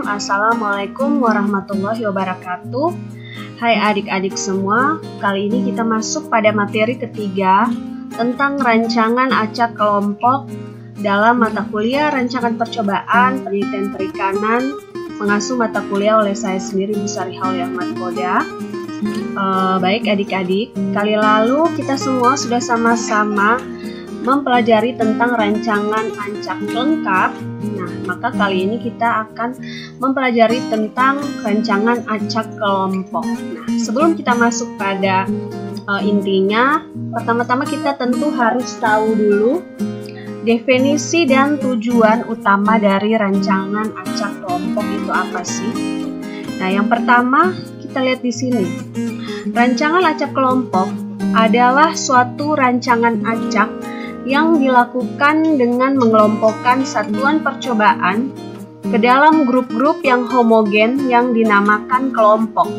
Assalamualaikum warahmatullahi wabarakatuh. Hai adik-adik semua, kali ini kita masuk pada materi ketiga tentang rancangan acak kelompok dalam mata kuliah rancangan percobaan penelitian perikanan mengasuh mata kuliah oleh saya sendiri Bu Sarihaulia Ahmad Koda. Baik adik-adik, kali lalu kita semua sudah sama-sama mempelajari tentang rancangan acak lengkap. Nah, maka kali ini kita akan mempelajari tentang rancangan acak kelompok. Nah, sebelum kita masuk pada intinya, pertama-tama kita tentu harus tahu dulu definisi dan tujuan utama dari rancangan acak kelompok itu apa sih? Nah, yang pertama kita lihat di sini. Rancangan acak kelompok adalah suatu rancangan acak yang dilakukan dengan mengelompokkan satuan percobaan ke dalam grup-grup yang homogen yang dinamakan kelompok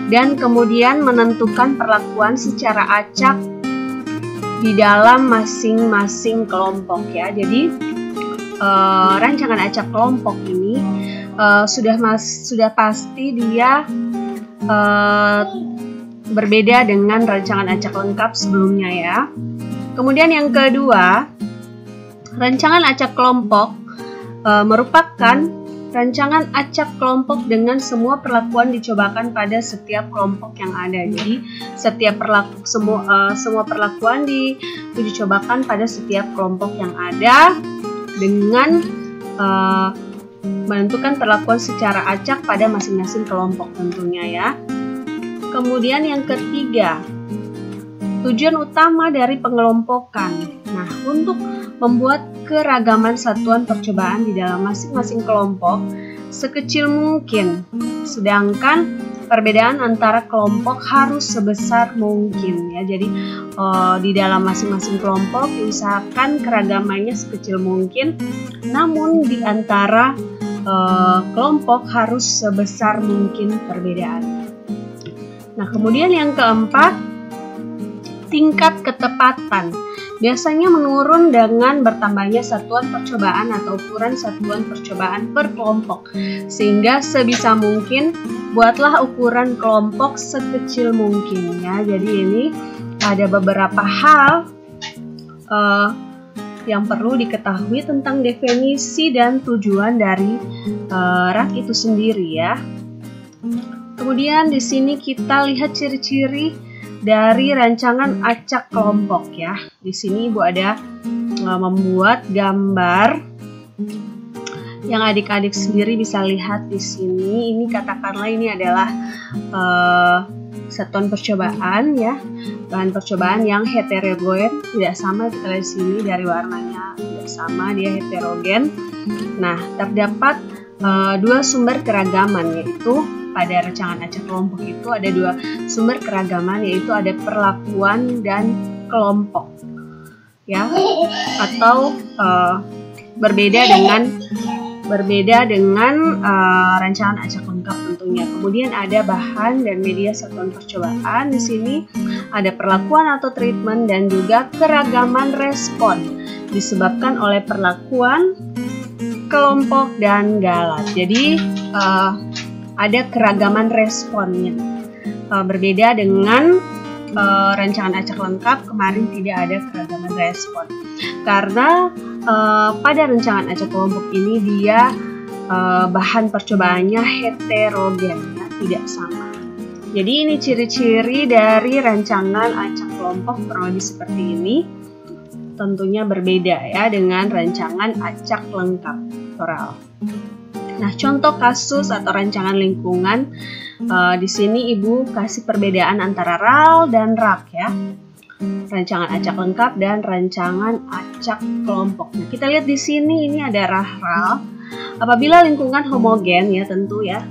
dan kemudian menentukan perlakuan secara acak di dalam masing-masing kelompok ya. Jadi rancangan acak kelompok ini sudah pasti dia berbeda dengan rancangan acak lengkap sebelumnya ya. Kemudian yang kedua, rancangan acak kelompok merupakan rancangan acak kelompok dengan semua perlakuan dicobakan pada setiap kelompok yang ada. Jadi setiap semua perlakuan dicobakan pada setiap kelompok yang ada dengan menentukan perlakuan secara acak pada masing-masing kelompok tentunya ya. Kemudian yang ketiga, tujuan utama dari pengelompokan. Nah, untuk membuat keragaman satuan percobaan di dalam masing-masing kelompok sekecil mungkin, sedangkan perbedaan antara kelompok harus sebesar mungkin ya. Jadi di dalam masing-masing kelompok diusahakan keragamannya sekecil mungkin, namun di antara kelompok harus sebesar mungkin perbedaan. Nah, kemudian yang keempat, tingkat ketepatan biasanya menurun dengan bertambahnya satuan percobaan atau ukuran satuan percobaan per kelompok, sehingga sebisa mungkin buatlah ukuran kelompok sekecil mungkin ya. Jadi ini ada beberapa hal yang perlu diketahui tentang definisi dan tujuan dari rak itu sendiri ya. Kemudian di sini kita lihat ciri-ciri dari rancangan acak kelompok ya. Di sini Ibu ada membuat gambar yang adik-adik sendiri bisa lihat di sini. Ini katakanlah ini adalah satuan percobaan ya. Bahan percobaan yang heterogen, tidak sama kita lihat di sini dari warnanya tidak sama, dia heterogen. Nah, terdapat dua sumber keragaman, yaitu pada rancangan acak kelompok itu ada dua sumber keragaman, yaitu ada perlakuan dan kelompok ya, atau berbeda dengan rancangan acak lengkap tentunya. Kemudian ada bahan dan media satuan percobaan. Di sini ada perlakuan atau treatment dan juga keragaman respon disebabkan oleh perlakuan, kelompok dan galat. Jadi ada keragaman responnya. Berbeda dengan rancangan acak lengkap, kemarin tidak ada keragaman respon. Karena pada rancangan acak kelompok ini dia bahan percobaannya heterogen ya, tidak sama. Jadi ini ciri-ciri dari rancangan acak kelompok kurang lebih seperti ini. Tentunya berbeda ya dengan rancangan acak lengkap oral. Nah, contoh kasus atau rancangan lingkungan, di sini Ibu kasih perbedaan antara RAL dan RAK ya. Rancangan acak lengkap dan rancangan acak kelompok. Nah, kita lihat di sini ini ada RAL. Apabila lingkungan homogen ya tentu ya.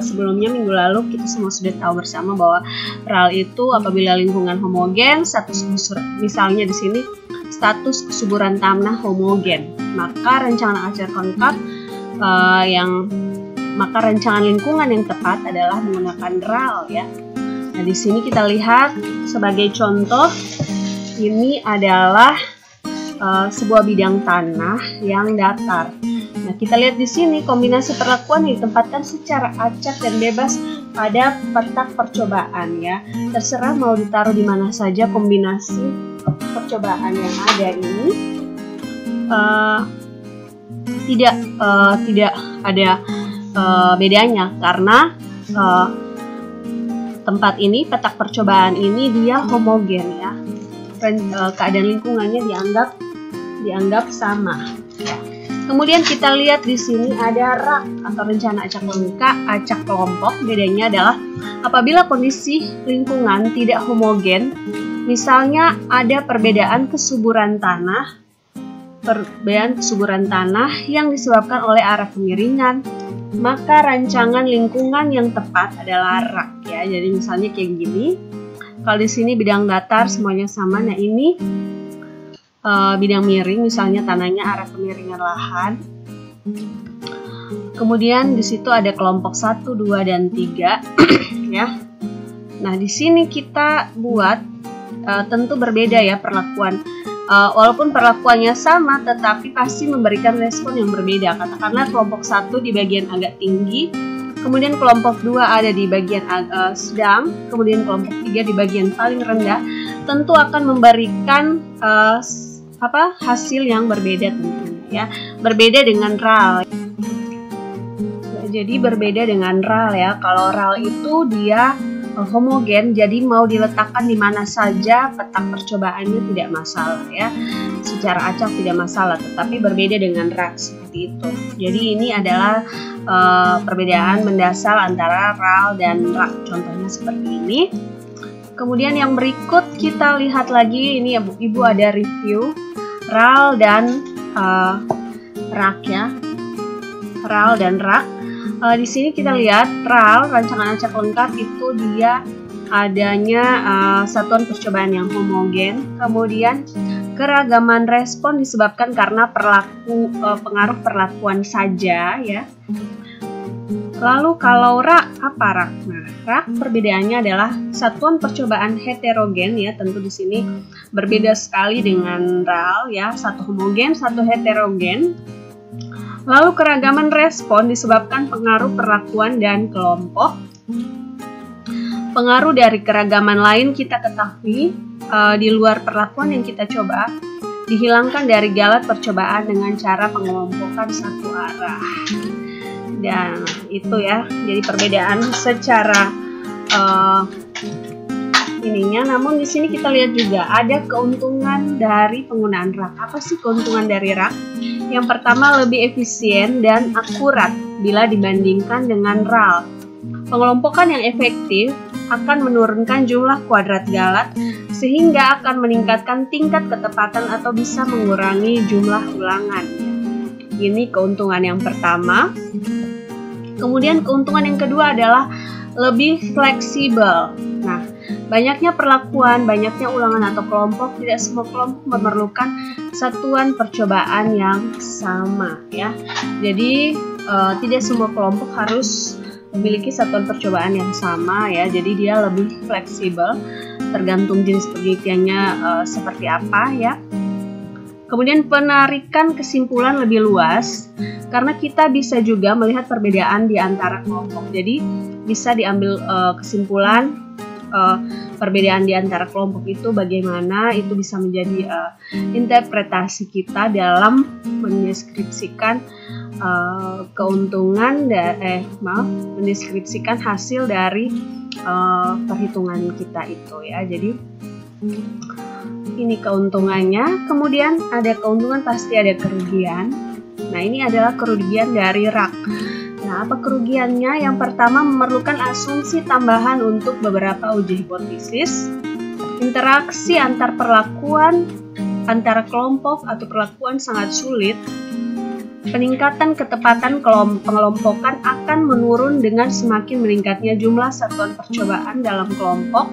Sebelumnya minggu lalu kita semua sudah tahu bersama bahwa RAL itu apabila lingkungan homogen, status misalnya di sini status kesuburan tanah homogen, maka rancangan acak lengkap maka rancangan lingkungan yang tepat adalah menggunakan RAL ya. Nah, di sini kita lihat sebagai contoh, ini adalah sebuah bidang tanah yang datar. Nah, kita lihat di sini kombinasi perlakuan ditempatkan secara acak dan bebas pada petak percobaan ya. Terserah mau ditaruh di mana saja kombinasi percobaan yang ada ini. Tidak ada bedanya karena tempat ini, petak percobaan ini dia homogen ya. Keadaan lingkungannya dianggap sama. Kemudian kita lihat di sini ada rak atau rencana acak kelompok. Bedanya adalah apabila kondisi lingkungan tidak homogen, misalnya ada perbedaan kesuburan tanah yang disebabkan oleh arah kemiringan, maka rancangan lingkungan yang tepat adalah rak ya. Jadi misalnya kayak gini. Kalau di sini bidang datar semuanya sama. Nah, ini bidang miring, misalnya tanahnya arah kemiringan lahan. Kemudian di situ ada kelompok 1, 2, dan 3 ya. Nah, di sini kita buat tentu berbeda ya perlakuan. Walaupun perlakuannya sama, tetapi pasti memberikan respon yang berbeda. Katakanlah kelompok 1 di bagian agak tinggi, kemudian kelompok 2 ada di bagian sedang, kemudian kelompok 3 di bagian paling rendah. Tentu akan memberikan hasil yang berbeda tentunya ya. Berbeda dengan RAL. Jadi berbeda dengan RAL ya. Kalau RAL itu dia homogen, jadi mau diletakkan di mana saja petak percobaannya tidak masalah ya. Secara acak tidak masalah, tetapi berbeda dengan rak seperti itu. Jadi ini adalah perbedaan mendasar antara RAL dan rak. Contohnya seperti ini. Kemudian yang berikut kita lihat lagi, ini ya Ibu ada review RAL dan rak ya. RAL dan rak. Di sini kita lihat RAL, rancangan acak lengkap, itu dia adanya satuan percobaan yang homogen. Kemudian keragaman respon disebabkan karena pengaruh perlakuan saja ya. Lalu kalau rak, apa rak? Nah, rak perbedaannya adalah satuan percobaan heterogen ya. Tentu di sini berbeda sekali dengan RAL ya, satu homogen, satu heterogen. Lalu keragaman respon disebabkan pengaruh perlakuan dan kelompok. Pengaruh dari keragaman lain kita ketahui di luar perlakuan yang kita coba dihilangkan dari galat percobaan dengan cara pengelompokan satu arah. Dan itu ya, jadi perbedaan secara ininya. Namun di sini kita lihat juga ada keuntungan dari penggunaan rak. Apa sih keuntungan dari rak? Yang pertama, lebih efisien dan akurat bila dibandingkan dengan RAL. Pengelompokan yang efektif akan menurunkan jumlah kuadrat galat sehingga akan meningkatkan tingkat ketepatan atau bisa mengurangi jumlah ulangan. Ini keuntungan yang pertama. Kemudian keuntungan yang kedua adalah lebih fleksibel. Nah, banyaknya perlakuan, banyaknya ulangan atau kelompok, tidak semua kelompok memerlukan satuan percobaan yang sama ya. Jadi tidak semua kelompok harus memiliki satuan percobaan yang sama ya. Jadi dia lebih fleksibel, tergantung jenis penelitiannya seperti apa ya. Kemudian penarikan kesimpulan lebih luas karena kita bisa juga melihat perbedaan di antara kelompok. Jadi bisa diambil kesimpulan perbedaan di antara kelompok itu bagaimana, itu bisa menjadi interpretasi kita dalam mendeskripsikan mendeskripsikan hasil dari perhitungan kita itu ya. Jadi ini keuntungannya. Kemudian ada keuntungan, pasti ada kerugian. Nah, ini adalah kerugian dari rak. Nah, apa kerugiannya? Yang pertama, memerlukan asumsi tambahan untuk beberapa uji hipotesis. Interaksi antar perlakuan, antara kelompok atau perlakuan sangat sulit. Peningkatan ketepatan pengelompokan akan menurun dengan semakin meningkatnya jumlah satuan percobaan dalam kelompok.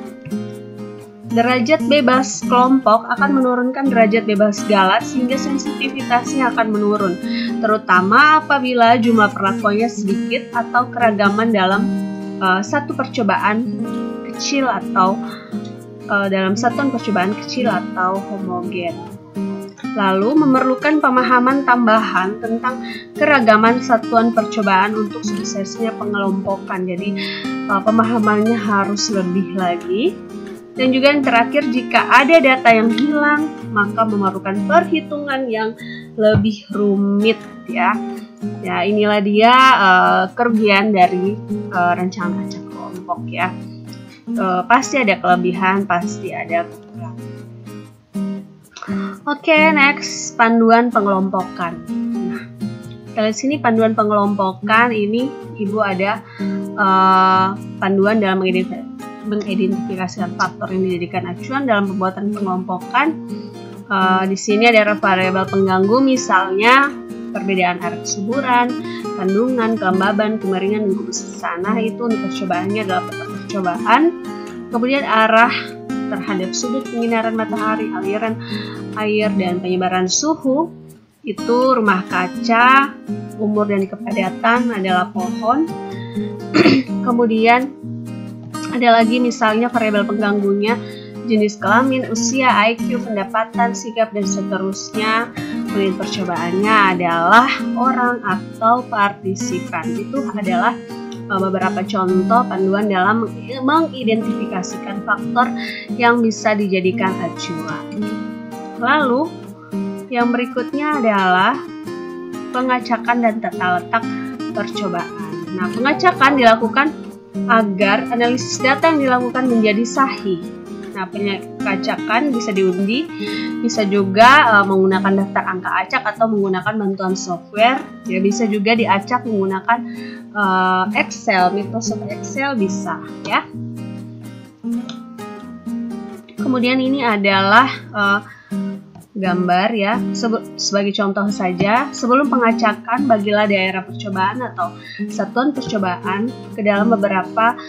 Derajat bebas kelompok akan menurunkan derajat bebas galat sehingga sensitivitasnya akan menurun, terutama apabila jumlah perlakuannya sedikit atau keragaman dalam satu percobaan kecil atau dalam satuan percobaan kecil atau homogen. Lalu memerlukan pemahaman tambahan tentang keragaman satuan percobaan untuk suksesnya pengelompokan. Jadi pemahamannya harus lebih lagi. Dan juga yang terakhir, jika ada data yang hilang, maka memerlukan perhitungan yang lebih rumit ya. Ya, inilah dia kerugian dari rancangan acak kelompok ya. Pasti ada kelebihan, pasti ada kekurangan. Oke, next, panduan pengelompokan. Nah, kita lihat sini panduan pengelompokan ini, Ibu ada panduan dalam mengidentifikasikan faktor yang dijadikan acuan dalam pembuatan pengelompokan. Di sini ada variabel pengganggu, misalnya perbedaan arah kesuburan, kandungan, kelembaban, kemiringan, dan kebesaran. Nah, itu untuk percobaannya adalah peta percobaan. Kemudian arah terhadap sudut penyinaran matahari, aliran air, dan penyebaran suhu. Itu rumah kaca, umur dan kepadatan adalah pohon. Kemudian ada lagi misalnya variabel pengganggunya, jenis kelamin, usia, IQ, pendapatan, sikap, dan seterusnya. Kemudian percobaannya adalah orang atau partisipan. Itu adalah beberapa contoh panduan dalam mengidentifikasikan faktor yang bisa dijadikan acuan. Lalu yang berikutnya adalah pengacakan dan tata letak percobaan. Nah, pengacakan dilakukan agar analisis data yang dilakukan menjadi sahih. Nah, pengacakan bisa diundi, bisa juga menggunakan daftar angka acak atau menggunakan bantuan software. Ya, bisa juga diacak menggunakan Excel, Microsoft Excel bisa ya. Kemudian ini adalah gambar ya, sebagai contoh saja. Sebelum pengacakan, bagilah daerah percobaan atau satuan percobaan ke dalam beberapa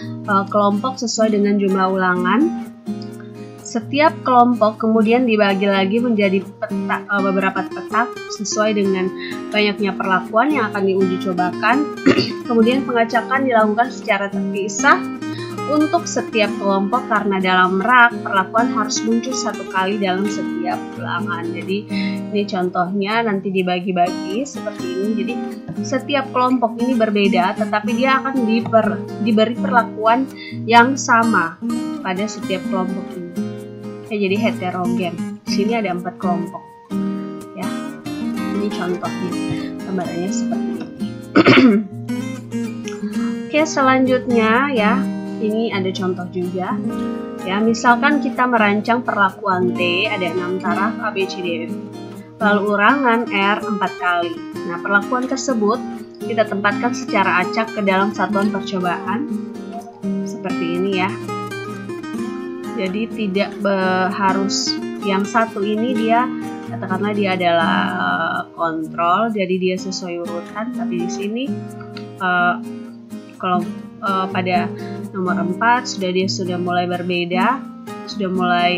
kelompok sesuai dengan jumlah ulangan. Setiap kelompok kemudian dibagi lagi menjadi beberapa petak sesuai dengan banyaknya perlakuan yang akan diuji cobakan. Kemudian pengacakan dilakukan secara terpisah untuk setiap kelompok karena dalam rak perlakuan harus muncul satu kali dalam setiap ulangan. Jadi ini contohnya nanti dibagi-bagi seperti ini. Jadi setiap kelompok ini berbeda, tetapi dia akan diberi perlakuan yang sama pada setiap kelompok ini. Ya, jadi heterogen. Di sini ada 4 kelompok. Ya, ini contohnya, gambarannya seperti ini. Oke, selanjutnya ya. Ini ada contoh juga. Ya, misalkan kita merancang perlakuan T ada 6 taraf A, B, C, D, F. Lalu urangan R 4 kali. Nah, perlakuan tersebut kita tempatkan secara acak ke dalam satuan percobaan. Seperti ini ya. Jadi tidak harus yang satu ini dia, katakanlah dia adalah kontrol, jadi dia sesuai urutan. Tapi di sini kalau pada nomor 4 dia sudah mulai berbeda, sudah mulai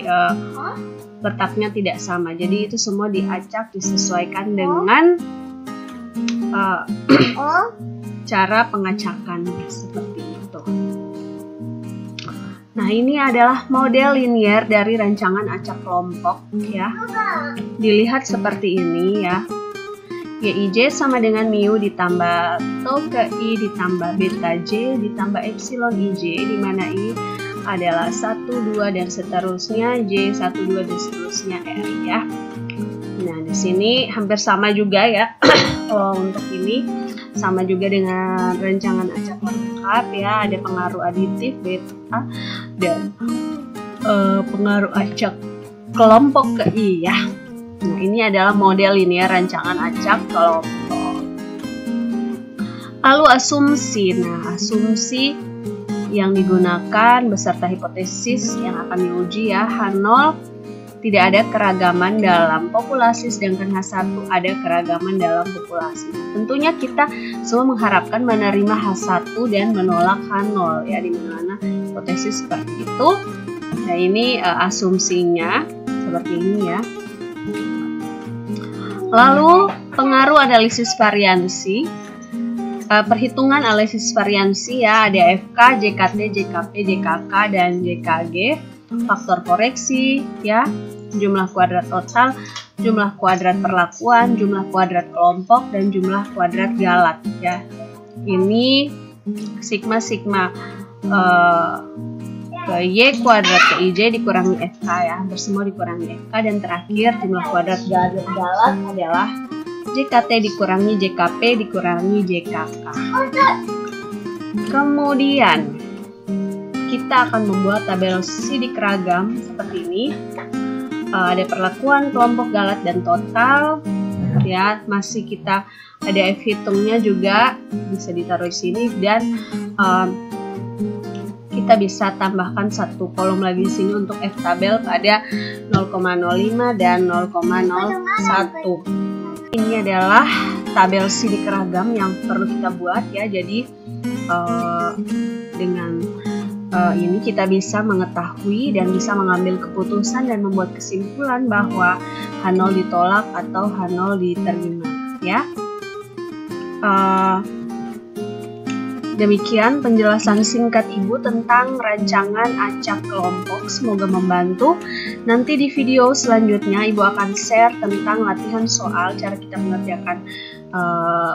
letaknya tidak sama. Jadi itu semua diacak, disesuaikan dengan cara pengacakan seperti itu. Nah, ini adalah model linier dari rancangan acak kelompok ya. Dilihat seperti ini ya. YIJ sama dengan mu ditambah tau ke I ditambah beta J ditambah epsilon IJ, di mana I adalah 1, 2, dan seterusnya, J 1, 2, dan seterusnya R ya. Nah, di sini hampir sama juga ya. Untuk ini sama juga dengan rancangan acak lengkap ya, ada pengaruh aditif beta dan pengaruh acak kelompok ke I ya. Nah, ini adalah model linear rancangan acak kelompok. Lalu asumsi. Nah, asumsi yang digunakan beserta hipotesis yang akan diuji ya. H0 tidak ada keragaman dalam populasi, sedangkan H1 ada keragaman dalam populasi. Tentunya kita semua mengharapkan menerima H1 dan menolak H0 ya, di mana hipotesis seperti itu. Nah, ini asumsinya seperti ini ya. Lalu pengaruh analisis variansi, perhitungan analisis variansi ya, ada FK, JKT, JKP, JKK, dan JKG, faktor koreksi ya, jumlah kuadrat total, jumlah kuadrat perlakuan, jumlah kuadrat kelompok, dan jumlah kuadrat galat ya. Ini sigma ke Y kuadrat ke IJ dikurangi FK ya, hampir semua dikurangi FK, dan terakhir jumlah kuadrat galat adalah JKT dikurangi JKP dikurangi JKK. Kemudian kita akan membuat tabel sidik ragam seperti ini. Ada perlakuan, kelompok, galat, dan total ya. Masih kita ada F hitungnya juga bisa ditaruh di sini, dan kita bisa tambahkan satu kolom lagi di sini untuk F tabel pada 0,05 dan 0,01. Ini adalah tabel sidik ragam yang perlu kita buat ya. Jadi dengan ini kita bisa mengetahui dan bisa mengambil keputusan dan membuat kesimpulan bahwa H0 ditolak atau H0 diterima ya. Demikian penjelasan singkat Ibu tentang rancangan acak kelompok. Semoga membantu. Nanti di video selanjutnya Ibu akan share tentang latihan soal, cara kita mengerjakan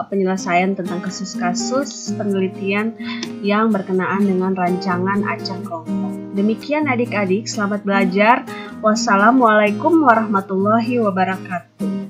penyelesaian tentang kasus-kasus penelitian yang berkenaan dengan rancangan acak kelompok. Demikian adik-adik, selamat belajar. Wassalamualaikum warahmatullahi wabarakatuh.